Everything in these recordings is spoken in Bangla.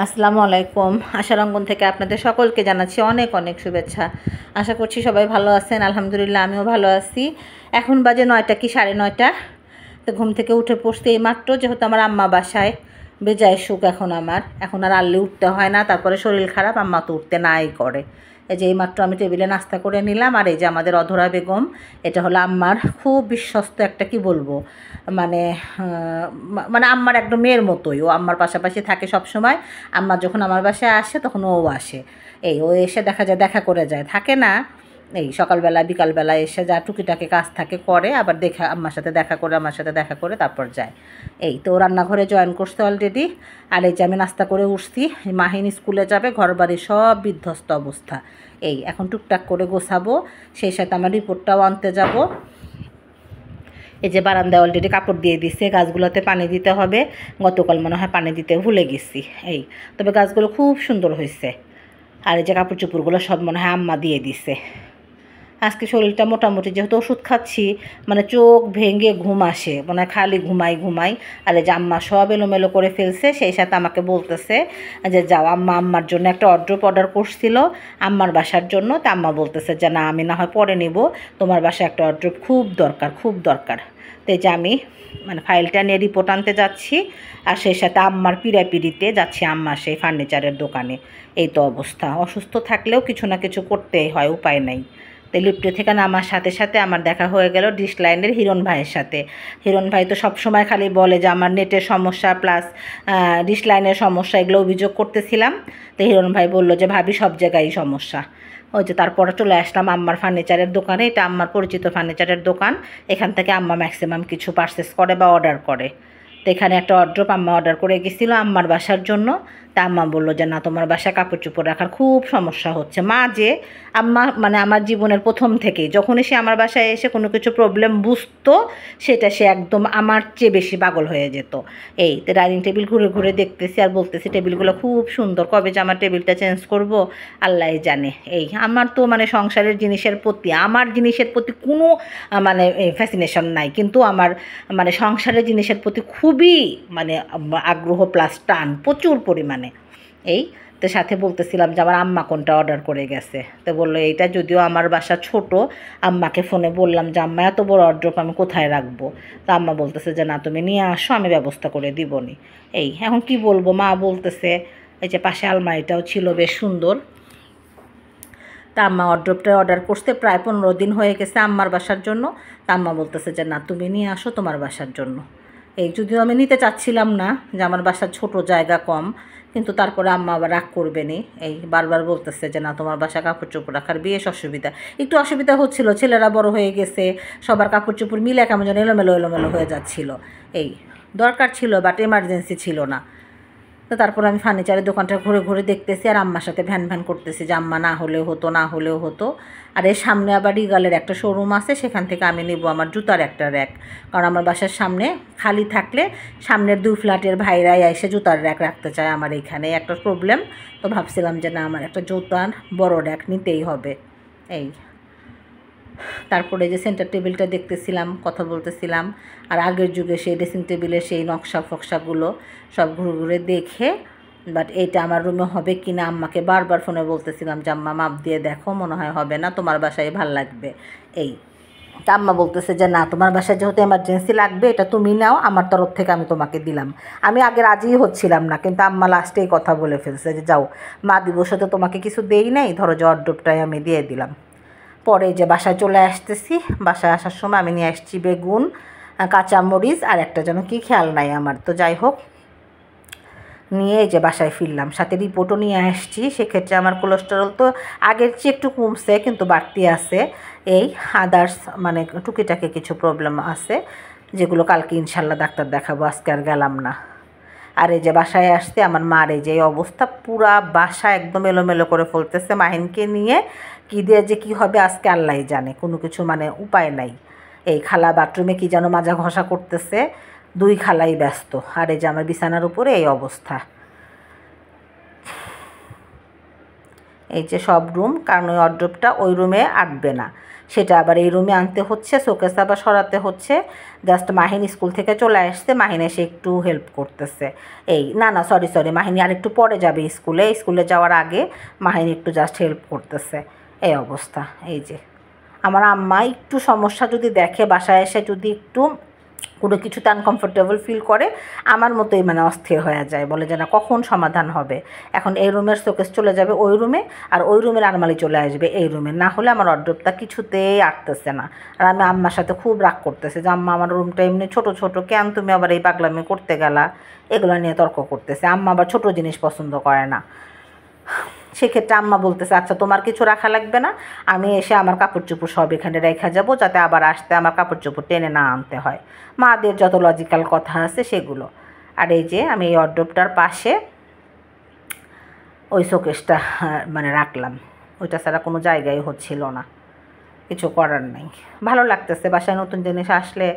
আসসালামু আলাইকুম। আশারঙ্গন থেকে আপনাদের সকলকে জানাচ্ছি অনেক অনেক শুভেচ্ছা। আশা করছি সবাই ভালো আছেন। আলহামদুলিল্লাহ আমিও ভালো আছি। এখন বাজে 9টা কি 9:30। তো ঘুম থেকে উঠে পড়তে এই মাত্র, যেহেতু আমার আম্মা বাসায়, বেজায় সুখ এখন আর আল্লি উঠতে হয় না। তারপরে শরীর খারাপ, আম্মা তো উঠতে নাই করে। এই যে এই মাত্র আমি টেবিলে নাস্তা করে নিলাম। আর এই যে আমাদের অধরা বেগম, এটা হলো আম্মার খুব বিশ্বস্ত একটা, কি বলবো, মানে মানে আম্মার একদম মেয়ের মতোই। ও আম্মার পাশাপাশি থাকে সব সময়। আম্মা যখন আমার বাসায় আসে তখন ও আসে। ও এসে দেখা করে যায়, থাকে না। সকালবেলা বিকালবেলা এসে যা টুকিটাকি কাজ থাকে করে, আবার আমার সাথে দেখা করে তারপর যায়। তো রান্নাঘরে জয়েন করছে অলরেডি। আর এই যে আমি নাস্তা করে উঠছি। মাহিন স্কুলে যাবে, ঘরবাড়ি সব বিধ্বস্ত অবস্থা। এখন টুকটাক করে গোছাবো, সেই সাথে আমার রিপোর্টটাও আনতে যাব। এই যে বারান্দায় অলরেডি কাপড় দিয়ে দিচ্ছে, গাছগুলোতে পানি দিতে হবে। গতকাল মনে হয় পানি দিতে ভুলে গেছি। তবে গাছগুলো খুব সুন্দর হয়েছে। আর এই যে কাপড় চোপড়গুলো সব মনে হয় আম্মা দিয়ে দিছে। আজকে শরীরটা মোটামুটি, যেহেতু ওষুধ খাচ্ছি, মানে চোখ ভেঙে ঘুম আসে, মানে খালি ঘুমাই। আর এই যে আম্মা সব এলোমেলো করে ফেলছে। সেই সাথে আমাকে বলতেছে যে যাও, আম্মার জন্য একটা অর্ডার করছিল আম্মার বাসার জন্য। তা আম্মা বলতেছে যে না, আমি না হয় পরে নিব, তোমার বাসায় একটা অর্ডার খুব দরকার। তো এই যে আমি মানে ফাইলটা নিয়ে রিপোর্ট আনতে যাচ্ছি। আর সেই সাথে আম্মার পিড়াপিড়িতে যাচ্ছি আম্মার সেই ফার্নিচারের দোকানে। এই তো অবস্থা, অসুস্থ থাকলেও কিছু না কিছু করতেই হয়, উপায় নাই। তো লিফটে থেকে নামার সাথে সাথে আমার দেখা হয়ে গেল ডিশ লাইনের হিরণ ভাইয়ের সাথে। হিরণ ভাই তো সবসময় খালি বলে যে আমার নেটের সমস্যা প্লাস ডিশ লাইনের সমস্যা, এগুলো অভিযোগ করতেছিলাম। তো হিরণ ভাই বলল যে ভাবি সব জায়গায় সমস্যা। ওই যে তারপরে চলে আসলাম আম্মার ফার্নিচারের দোকানে। এটা আম্মার পরিচিত ফার্নিচারের দোকান। এখান থেকে আম্মা ম্যাক্সিমাম কিছু পারচেস করে বা অর্ডার করে। তো এখানে একটা আম্মা অর্ডার করে গেছিলো আম্মার বাসার জন্য। তা আম্মা বললো যে না, তোমার বাসায় কাপড় চোপড় রাখার খুব সমস্যা হচ্ছে। যে আম্মা মানে আমার জীবনের প্রথম থেকেই যখনই সে আমার বাসায় এসে কোনো কিছু প্রবলেম বুঝতো, সেটা সে একদম আমার চেয়ে বেশি পাগল হয়ে যেত। তো ডাইনিং টেবিল ঘুরে ঘুরে দেখতেছি আর বলতেছি টেবিলগুলো খুব সুন্দর, কবে যে আমার টেবিলটা চেঞ্জ করব আল্লাহ জানে। আমার তো মানে সংসারের জিনিসের প্রতি, আমার জিনিসের প্রতি কোনো মানে ফ্যাসিনেশন নাই, কিন্তু আমার মানে সংসারের জিনিসের প্রতি খুবই মানে আগ্রহ প্লাস টান প্রচুর পরিমাণে। তো সাথে বলতেছিলাম যে আমার আম্মা কোনটা অর্ডার করে গেছে। তো বললো এইটা, যদিও আমার বাসা ছোট। আম্মাকে ফোনে বললাম যে আম্মা এত বড় অর্ডার আমি কোথায় রাখবো। তা আম্মা বলতেছে যে না, তুমি নিয়ে আসো, আমি ব্যবস্থা করে দিবনি। এখন কি বলবো, মা বলতেছে এই যে পাশে আলমারিটাও ছিল বেশ সুন্দর। তা আম্মা অর্ডার করতে প্রায় 15 দিন হয়ে গেছে আম্মার বাসার জন্য। তা আম্মা বলতেছে যে না, তুমি নিয়ে আসো তোমার বাসার জন্য। যদিও আমি নিতে চাচ্ছিলাম না, যে আমার বাসার ছোট, জায়গা কম, কিন্তু তারপরে আম্মা আবার রাগ করবে নি। বারবার বলতেছে যে না, তোমার বাসা কাপড় চোপড় রাখার বেশ অসুবিধা। একটু অসুবিধা হচ্ছিল, ছেলেরা বড় হয়ে গেছে, সবার কাপড় চোপড় মিলে কেমন যেন এলোমেলো হয়ে যাচ্ছিল। দরকার ছিল বাট এমার্জেন্সি ছিল না। তো তারপর আমি ফার্নিচারের দোকানটা ঘুরে ঘুরে দেখতেছি আর আম্মার সাথে ভ্যান করতেছি যে আম্মা না হলেও হতো। আর এর সামনে আবার রিগালের একটা শোরুম আছে, সেখান থেকে আমি নেব আমার জুতার একটা র্যাক। কারণ আমার বাসার সামনে খালি থাকলে সামনের 2 ফ্ল্যাটের ভাইরাই এসে জুতার র্যাক রাখতে চায়। আমার এইখানে একটা প্রবলেম। তো ভাবছিলাম যে না, আমার একটা জুতার বড় র্যাক নিতেই হবে। তারপরে যে সেন্টার টেবিলটা দেখতেছিলাম, কথা বলতেছিলাম। আর আগের যুগে সেই ড্রেসিং টেবিলের সেই নকশা ফকশাগুলো সব ঘুরে ঘুরে দেখে, বাট এইটা আমার রুমে হবে কি না আম্মাকে বারবার ফোনে বলতেছিলাম যে আম্মা মাপ দিয়ে দেখো, মনে হয় হবে না, তোমার বাসায় ভাল লাগবে। তা আম্মা বলতেছে যে না, তোমার বাসায় যেহেতু এমার্জেন্সি লাগবে, এটা তুমি নাও, আমার তরফ থেকে আমি তোমাকে দিলাম। আমি আগে রাজিই হচ্ছিলাম না, কিন্তু আম্মা লাস্টে এই কথা বলে ফেলছে যে যাও, মা দিবসে তো তোমাকে কিছু দেই নাই, ধরো যে অর্ডারটাই আমি দিয়ে দিলাম। পরে যে বাসায় চলে আসতেছি, বাসায় আসার সময় আমি নিয়ে আসছি বেগুন, কাঁচামরিচ আর একটা যেন কি খেয়াল নাই আমার। তো যাই হোক, নিয়ে যে বাসায় ফিরলাম, সাথে রিপোর্টও নিয়ে আসছি। সেক্ষেত্রে আমার কোলেস্টেরল তো আগের চেয়ে একটু কমছে, কিন্তু বাড়তি আছে। আদার্স মানে টুকিটাকি কিছু প্রবলেম আছে, যেগুলো কালকে ইনশাল্লাহ ডাক্তার দেখাবো, আজকে আর গেলাম না। আর এই যে বাসায় আসতে আমার মার এই যে অবস্থা, পুরা বাসা একদম এলোমেলো করে ফেলতেছে মাহিনকে নিয়ে। কী দিয়ে যে কী হবে আজকে আল্লাহ জানে, কোনো কিছু মানে উপায় নাই। খালা বাথরুমে কি যেন মাজা ঘষা করতেছে, 2 খালাই ব্যস্ত। আর এই যে আমার বিছানার উপরে এই অবস্থা। এই যে সব রুম, কারণ ওই ওয়ারড্রোবটা ওই রুমে আঁটবে না, সেটা আবার এই রুমে আনতে হচ্ছে, শোকেস আবার সরাতে হচ্ছে। জাস্ট মাহিন স্কুল থেকে চলে আসছে, মাহিন এসে একটু হেল্প করতেছে। এই না সরি মাহিনী আর একটু পরে যাবে স্কুলে যাওয়ার আগে মাহিন একটু জাস্ট হেল্প করতেছে। এই অবস্থা। এই যে আমার আম্মা একটু সমস্যা যদি দেখে, বাসায় এসে যদি একটু কোনো কিছুতে আনকমফোর্টেবল ফিল করে, আমার মতোই মানে অস্থির হয়ে যায়, বলে যে না কখন সমাধান হবে। এখন এই রুমের শোকেস চলে যাবে ওই রুমে, আর ওই রুমের আলমারি চলে আসবে এই রুমে, না হলে আমার ওয়ারড্রোবটা কিছুতেই আটতেছে না। আর আমি আম্মার সাথে খুব রাগ করতেছে যে আম্মা আমার রুমটা এমনি ছোট ছোট, কেন তুমি আবার এই পাগলামি করতে গেলা, এগুলো নিয়ে তর্ক করতেছে। আম্মা আবার ছোট জিনিস পছন্দ করে না। সেক্ষেত্রে আম্মা বলতেছে আচ্ছা তোমার কিছু রাখা লাগবে না, আমি এসে আমার কাপড় চোপড় সব এখানে রেখে যাবো, যাতে আবার আসতে আমার কাপড় চোপড় টেনে না আনতে হয়। মাদের যত লজিক্যাল কথা আছে সেগুলো। আর এই যে আমি এই ওয়ারড্রোবটার পাশে ওই শোকেসটা মানে রাখলাম, ওইটা ছাড়া কোনো জায়গায় হচ্ছিল না, কিছু করার নাই। ভালো লাগতেছে, বাসায় নতুন জিনিস আসলে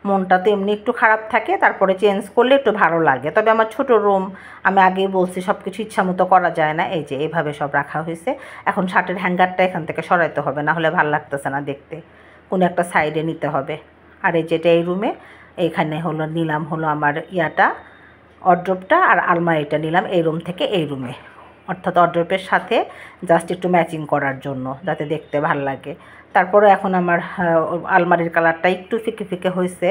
মনটা তো এমনি একটু খারাপ থাকে, তারপরে চেঞ্জ করলে একটু ভালো লাগে। তবে আমার ছোট রুম, আমি আগেই বলছি সব কিছু ইচ্ছা মতো করা যায় না। এই যে এভাবে সব রাখা হয়েছে। এখন শার্টের হ্যাঙ্গারটা এখান থেকে সরাইতে হবে, না হলে ভালো লাগতেছে না দেখতে, কোনো একটা সাইডে নিতে হবে। আর এই যেটা এই রুমে, এইখানে নিলাম আমার ওয়ারড্রোবটা আর আলমারিটা নিলাম এই রুম থেকে এই রুমে, অর্থাৎ ওয়ারড্রোবের সাথে জাস্ট একটু ম্যাচিং করার জন্য, যাতে দেখতে ভাল লাগে। তারপরে এখন আমার আলমারির কালারটা একটু ফিকে ফিকে হয়েছে,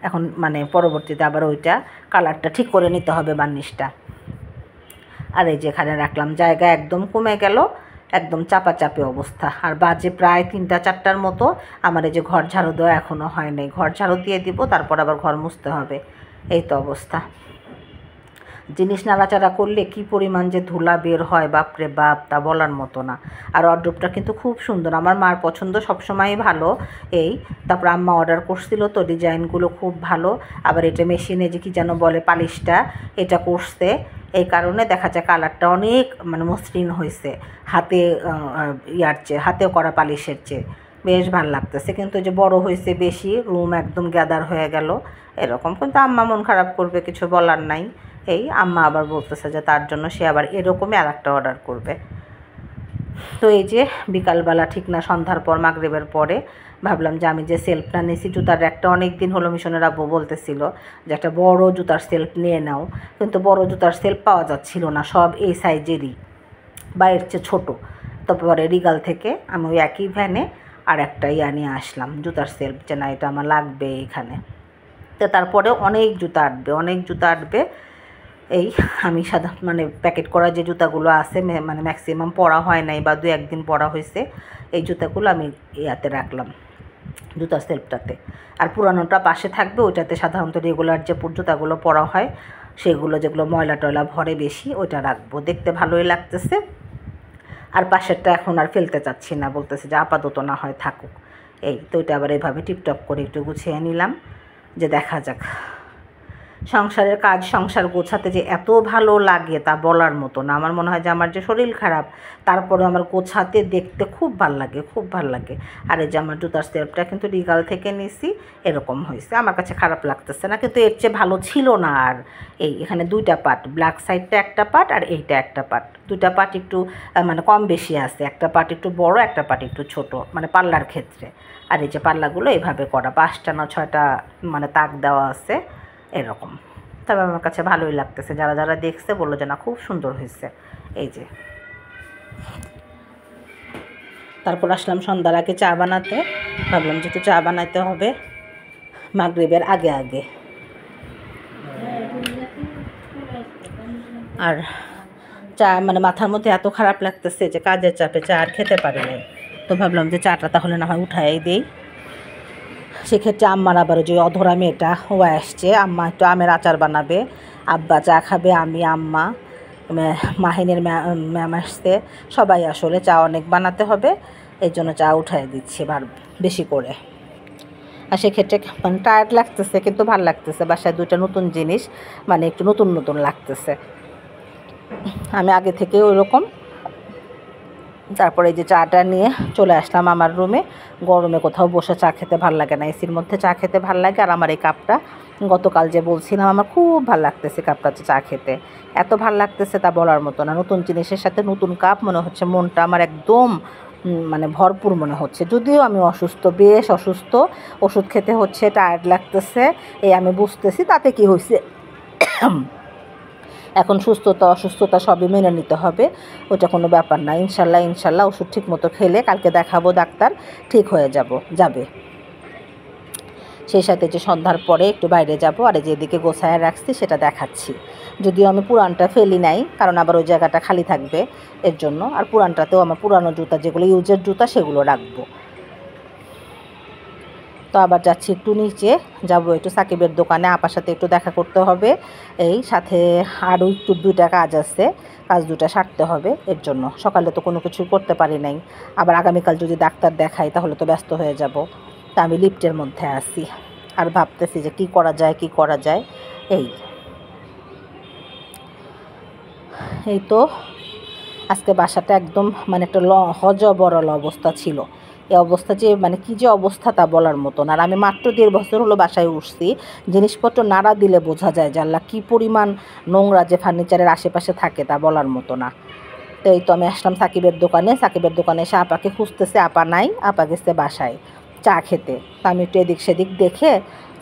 এখন মানে পরবর্তীতে আবার ওইটা কালারটা ঠিক করে নিতে হবে বার্নিশটা। আর এই যেখানে রাখলাম, জায়গা একদম কমে গেল, একদম চাপাচাপি অবস্থা। আর বাজে প্রায় 3টা-4টার মতো। আমার এই যে ঘর ঝাড়ু দেওয়া এখনও হয় নাই, ঘর ঝাড়ু দিয়ে দিব, তারপর আবার ঘর মুছতে হবে। এই তো অবস্থা। জিনিস নাড়াচাড়া করলে কি পরিমাণ যে ধুলা বের হয় বাপরে বাপ, তা বলার মতো না। আর ওয়ারড্রোবটা কিন্তু খুব সুন্দর, আমার মার পছন্দ সবসময়ই ভালো। এই তারপর আম্মা অর্ডার করছিল তো, ডিজাইনগুলো খুব ভালো। আবার এটা মেশিনে যে কি যেন বলে পালিশটা, এটা করছে, এই কারণে দেখা যায় কালারটা অনেক মানে মসৃণ হয়েছে, হাতে হাতেও করা পালিশের চেয়ে বেশ ভালো লাগতেছে। কিন্তু যে বড় হয়েছে বেশি, রুম একদম গ্যাদার হয়ে গেল এরকম। কিন্তু আম্মা মন খারাপ করবে, কিছু বলার নাই। এই আম্মা আবার বলতেছে যে তার জন্য সে আবার এরকমই আর একটা অর্ডার করবে। তো এই যে বিকালবেলা ঠিক না সন্ধ্যার পর মাগরিবের পরে ভাবলাম যে আমি যে সেলফটা নিয়েছি জুতার একটা, অনেক দিন হলো মিশনের আব্বু বলতেছিল যে একটা বড় জুতার সেলফ নিয়ে নাও, কিন্তু বড় জুতার সেলফ পাওয়া যাচ্ছিল না, সব এই সাইজেরই বা এর চেয়ে ছোটো। তারপরে রিগাল থেকে আমি ওই একই ভ্যানে আর একটা নিয়ে আসলাম জুতার সেলফ, যে না এটা আমার লাগবে এখানে। তো তারপরে অনেক জুতা আটবে। এই আমি মানে প্যাকেট করা যে জুতাগুলো আছে মানে ম্যাক্সিমাম পরা হয় নাই বা 2-1 দিন পরা হয়েছে, এই জুতাগুলো আমি ইয়াতে রাখলাম জুতার সেলফটাতে। আর পুরানোটা পাশে থাকবে, ওইটাতে সাধারণত রেগুলার যে জুতাগুলো পরা হয় সেগুলো, যেগুলো ময়লা টয়লা ভরে বেশি, ওইটা রাখবো, দেখতে ভালোই লাগতেছে। আর পাশেরটা এখন আর ফেলতে চাচ্ছি না, বলতেছে যে আপাতত না হয় থাকুক। এই তো ওইটা আবার এইভাবে টিপটপ করে একটু গুছিয়ে নিলাম, যে দেখা যাক। সংসারের কাজ, সংসার গোছাতে যে এত ভালো লাগে তা বলার মতো না। আমার মনে হয় যে আমার যে শরীর খারাপ, তারপরে আমার গোছাতে দেখতে খুব ভাল লাগে। আর এই যে আমার জুতার সেলফটা কিন্তু রিগাল থেকে নিছি, এরকম হয়েছে, আমার কাছে খারাপ লাগতেছে না, কিন্তু এর চেয়ে ভালো ছিল না। আর এখানে 2টা পার্ট, ব্ল্যাক সাইডটা একটা পার্ট আর এইটা একটা পার্ট, 2টা পার্ট একটু মানে কম বেশি আছে, একটা পার্ট একটু বড়, একটা পার্ট একটু ছোট, মানে পাল্লার ক্ষেত্রে। আর এই যে পাল্লাগুলো এভাবে করা, 5টা না 6টা মানে তাক দেওয়া আছে এরকম। তবে আমার কাছে ভালোই লাগতেছে, যারা দেখছে বললো যে না খুব সুন্দর হয়েছে। এই যে তারপর আসলাম সন্ধ্যার আগে চা বানাতে, ভাবলাম যে একটু চা বানাইতে হবে মাগরিবের আগে। আর চা মানে মাথার মধ্যে এত খারাপ লাগতেছে যে কাজের চাপে চা আর খেতে পারি নাই, তো ভাবলাম যে চাটা তাহলে না হয় উঠাই দিই। সেক্ষেত্রে আম্মার আবার যে অধরা মেয়েটা ও আসছে, আম্মা একটু আমের আচার বানাবে, আব্বা চা খাবে, আমি আম্মা, মাহিনের ম্যাম আসছে, সবাই আসলে চা অনেক বানাতে হবে, এই জন্য চা উঠাই দিচ্ছি বেশি করে। আর সেক্ষেত্রে মানে টায়ার্ড লাগতেছে, কিন্তু ভালো লাগতেছে, বাসায় 2টা নতুন জিনিস, মানে একটু নতুন লাগতেছে। আমি আগে থেকে ওইরকম তারপরে এই যে চাটা নিয়ে চলে আসলাম আমার রুমে। গরমে কোথাও বসে চা খেতে ভাল লাগে না, এসির মধ্যে চা খেতে ভাল লাগে। আর আমার এই কাপটা গতকাল যে বলছিলাম আমার খুব ভাল লাগতেছে কাপটাতে চা খেতে, এত ভাল লাগতেছে তা বলার মতো না। নতুন জিনিসের সাথে নতুন কাপ মনে হচ্ছে মনটা আমার একদম মানে ভরপুর মনে হচ্ছে। যদিও আমি অসুস্থ, বেশ অসুস্থ, ওষুধ খেতে হচ্ছে, টায়ার্ড লাগতেছে, এই আমি বুঝতেছি। তাতে কি হয়েছে, এখন সুস্থতা অসুস্থতা সবই মেনে নিতে হবে, ওটা কোনো ব্যাপার না। ইনশাল্লাহ ইনশাল্লাহ ওষুধ ঠিক মতো খেলে কালকে দেখাবো ডাক্তার, ঠিক হয়ে যাবে। সেই সাথে যে সন্ধ্যার পরে একটু বাইরে যাব, আর যেদিকে গোছায় রাখছি সেটা দেখাচ্ছি। যদিও আমি পুরানটা ফেলি নাই, কারণ আবার ওই জায়গাটা খালি থাকবে এর জন্য। আর পুরানটাতেও আমার পুরানো জুতা, যেগুলো ইউজের জুতা, সেগুলো রাখবো। তো আবার যাচ্ছি একটু নিচে, যাবো একটু সাকিবের দোকানে, আপার সাথে একটু দেখা করতে হবে। এই সাথে আরও একটু 2টা কাজ আছে, কাজ 2টা সারতে হবে। এর জন্য সকালে তো কোনো কিছু করতে পারি নাই, আবার আগামীকাল যদি ডাক্তার দেখাই তাহলে তো ব্যস্ত হয়ে যাব। তা আমি লিফটের মধ্যে আছি আর ভাবতেছি যে কি করা যায়। এই তো আজকে বাসাটা একদম মানে একটা হজবরল অবস্থা ছিল। এই অবস্থা যে মানে কী যে অবস্থা তা বলার মতন। আর আমি মাত্র 1.5 বছর হলো বাসায় উঠছি, জিনিসপত্র নাড়া দিলে বোঝা যায় যে আল্লাহ কী পরিমাণ নোংরা যে ফার্নিচারের আশেপাশে থাকে তা বলার মতো না। তো এই তো আমি আসলাম সাকিবের দোকানে এসে আপাকে খুঁজতেছে, আপা নাই, আপা গেছে বাসায় চা খেতে। তা আমি একটু এদিক সেদিক দেখে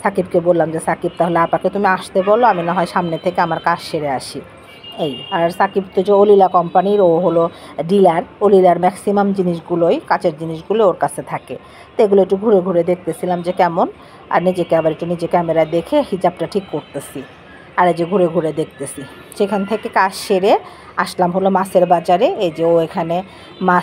সাকিবকে বললাম যে সাকিব, তাহলে আপাকে তুমি আসতে বলো, আমি না হয় সামনে থেকে আমার কাজ সেরে আসি। আর সাকিব তো যে অলিলা কোম্পানির, ও হলো ডিলার, অলিলার ম্যাক্সিমাম জিনিসগুলোই, কাচের জিনিসগুলো ওর কাছে থাকে। তো এগুলো একটু ঘুরে ঘুরে দেখতেছিলাম যে কেমন, আর নিজেকে আবার একটু নিজে ক্যামেরা দেখে হিজাবটা ঠিক করতেছি। আর এই যে ঘুরে ঘুরে দেখতেছি। সেখান থেকে কাজ সেরে আসলাম হলো মাছের বাজারে। এই যে ও এখানে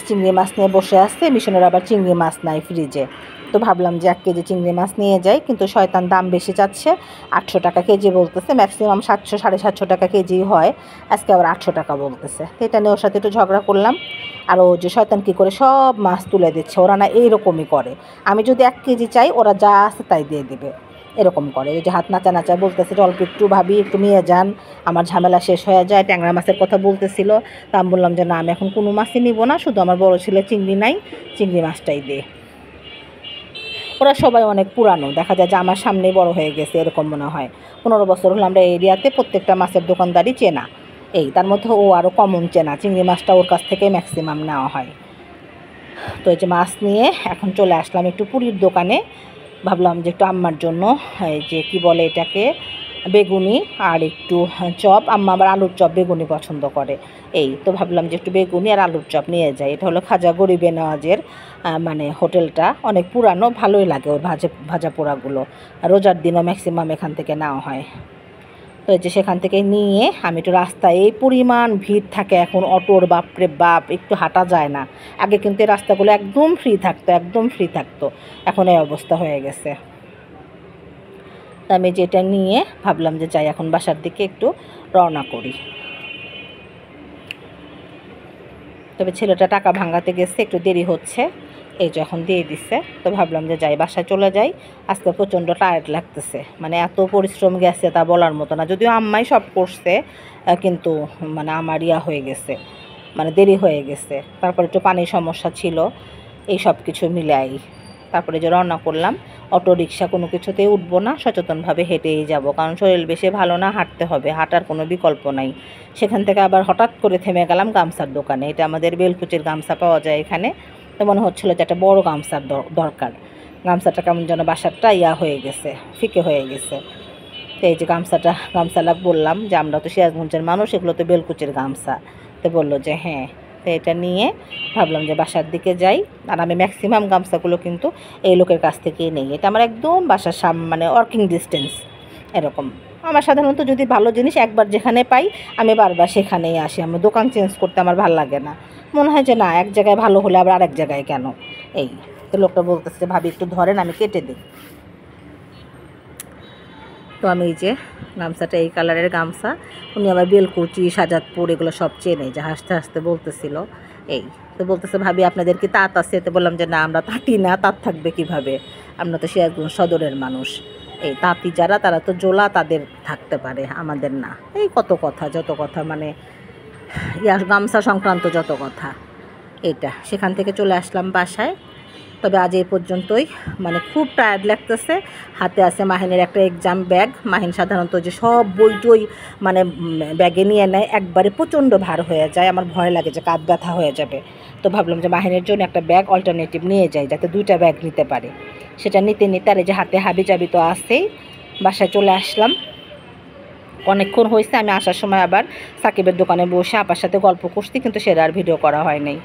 চিংড়ি মাছ নিয়ে বসে আসছে, মিশনের আবার চিংড়ি মাছ নাই ফ্রিজে। তো ভাবলাম যে 1 কেজি চিংড়ি মাছ নিয়ে যাই, কিন্তু শয়তান দাম বেশি চাচ্ছে, 800 টাকা কেজি বলতেছে। ম্যাক্সিমাম 700 750 টাকা কেজি হয়, আজকে আবার 800 টাকা বলতেছে। তো এটা নিয়ে ওর সাথে একটু ঝগড়া করলাম। আর ও যে শয়তান কী করে সব মাছ তুলে দিচ্ছে, ওরা না এইরকমই করে, আমি যদি 1 কেজি চাই ওরা যা আছে তাই দিয়ে দিবে, এরকম করে। ওই যে হাত নাচা বলতেছে যে অল্প একটু ভাবি একটু নিয়ে যান, আমার ঝামেলা শেষ হয়ে যায়। ট্যাংরা মাছের কথা বলতেছিল, তা আমি বললাম যে না, আমি এখন কোনো মাছই নিব না, শুধু আমার বড় ছেলে চিংড়ি নাই, চিংড়ি মাছটাই দে। ওরা সবাই অনেক পুরানো, দেখা যায় যে আমার সামনেই বড় হয়ে গেছে, এরকম মনে হয়। 15 বছর হলো আমরা এরিয়াতে, প্রত্যেকটা মাছের দোকানদারই চেনা। তার মধ্যে ও আরও কমন চেনা, চিংড়ি মাছটা ওর কাছ থেকে ম্যাক্সিমাম নেওয়া হয়। তো এই যে মাছ নিয়ে এখন চলে আসলাম একটু পুরীর দোকানে। ভাবলাম যে একটু আম্মার জন্য এই যে কি বলে এটাকে, বেগুনি আর একটু চপ, আম্মা আবার আলুর চপ বেগুনি পছন্দ করে। তো ভাবলাম যে একটু বেগুনি আর আলুর চপ নিয়ে যাই। এটা হলো খাজা গরিবে নওয়াজের মানে হোটেলটা, অনেক পুরানো, ভালোই লাগে ওই ভাজা পোড়াগুলো। রোজার দিনও ম্যাক্সিমাম এখান থেকে নেওয়া হয়। তো এই যে সেখান থেকে নিয়ে আমি একটু রাস্তায়, এই পরিমাণ ভিড় থাকে এখন অটোর, বাপরে বাপ, একটু হাঁটা যায় না। আগে কিন্তু এই রাস্তাগুলো একদম ফ্রি থাকতো, এখন এই অবস্থা হয়ে গেছে। তা আমি যেটা নিয়ে ভাবলাম যে যাই এখন বাসার দিকে একটু রওনা করি। তবে ছেলেটা টাকা ভাঙাতে গেছে, একটু দেরি হচ্ছে, এই যখন দিয়ে দিছে। তো ভাবলাম যে যাই, বাসায় চলে যাই। আজকে প্রচণ্ড টায়ার্ড লাগতেছে, মানে এত পরিশ্রম গেছে তা বলার মতো না। যদিও আম্মাই সব করছে, কিন্তু মানে আমার হয়ে গেছে, মানে দেরি হয়ে গেছে। তারপর একটু পানির সমস্যা ছিল, এই সব কিছু মিলাই তারপরে যে রওনা করলাম। অটো রিক্সা কোনো কিছুতেই উঠবো না, সচেতনভাবে হেঁটেই যাব, কারণ শরীর বেশি ভালো না, হাঁটতে হবে, হাঁটার কোনো বিকল্প নাই। সেখান থেকে আবার হঠাৎ করে থেমে গেলাম গামছার দোকানে। এটা আমাদের বেলকুচির গামছা পাওয়া যায় এখানে। তো মনে হচ্ছিলো যে একটা বড় গামছার দরকার। গামছাটা কেমন যেন বাসারটা হয়ে গেছে, ফিকে হয়ে গেছে। তো এই যে গামছালা বললাম যে আমরা তো সিরাজগঞ্জের মানুষ, এগুলো তো বেলকুচির গামছা। তো বললো যে হ্যাঁ। তো এটা নিয়ে ভাবলাম যে বাসার দিকে যাই। আর আমি ম্যাক্সিমাম গামছাগুলো কিন্তু এই লোকের কাছ থেকেই নেই, এটা আমার একদম বাসার মানে ওয়ার্কিং ডিস্টেন্স এরকম। আমার সাধারণত যদি ভালো জিনিস একবার যেখানে পাই আমি বারবার সেখানেই আসি, আমার দোকান চেঞ্জ করতে আমার ভালো লাগে না। মনে হয় যে না, এক জায়গায় ভালো হলে আবার আরেক জায়গায় কেন। তো লোকটা বলতেছে ভাবি একটু ধরেন, আমি কেটে দিই। তো আমি এই যে গামছাটা এই কালারের গামছা, উনি আবার বেলকুচি, সাজাদপুর এগুলো সব চেনে, যে হাসতে হাসতে বলতেছিল। তো বলতেছে ভাবি আপনাদের কি তাঁত আছে? তো বললাম যে না, আমরা তাঁতি না, তাঁত থাকবে কিভাবে, আমরা তো সিরাজগঞ্জ সদরের মানুষ। তাঁতি যারা তারা তো জোলা, তাদের থাকতে পারে, আমাদের না। যত কথা মানে গামছা সংক্রান্ত যত কথা। এটা সেখান থেকে চলে আসলাম বাসায়। তবে আজ এই পর্যন্তই, মানে খুব টায়ার্ড লাগতেছে। হাতে আছে মাহিনের একটা এক্সাম ব্যাগ। মাহিন সাধারণত যে সব বই টই মানে ব্যাগে নিয়ে নেয়, একবারে প্রচণ্ড ভার হয়ে যায়, আমার ভয় লাগে যে কাঁধ ব্যথা হয়ে যাবে। তো ভাবলাম যে মাহিনের জন্য একটা ব্যাগ অল্টারনেটিভ নিয়ে যাই, যাতে 2টা ব্যাগ নিতে পারে। সেটা নিতে নিতে আর এই যে হাতে হাবি জাবি তো আছেই, বাসায় চলে আসলাম। অনেকক্ষণ হয়েছে, আমি আসার সময় আবার সাকিবের দোকানে বসে আপার সাথে গল্প করছি, কিন্তু সেটা আর ভিডিও করা হয় নাই।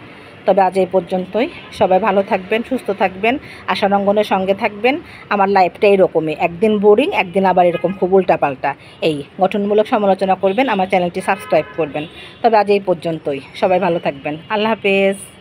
তবে আজ এই পর্যন্তই। সবাই ভালো থাকবেন, সুস্থ থাকবেন, আশারঙ্গনের সঙ্গে থাকবেন। আমার লাইফটা এরকমই, একদিন বোরিং, একদিন আবার এরকম খুব উল্টাপাল্টা। এই গঠনমূলক সমালোচনা করবেন, আমার চ্যানেলটি সাবস্ক্রাইব করবেন। তবে আজ এই পর্যন্তই, সবাই ভালো থাকবেন। আল্লাহ হাফেজ।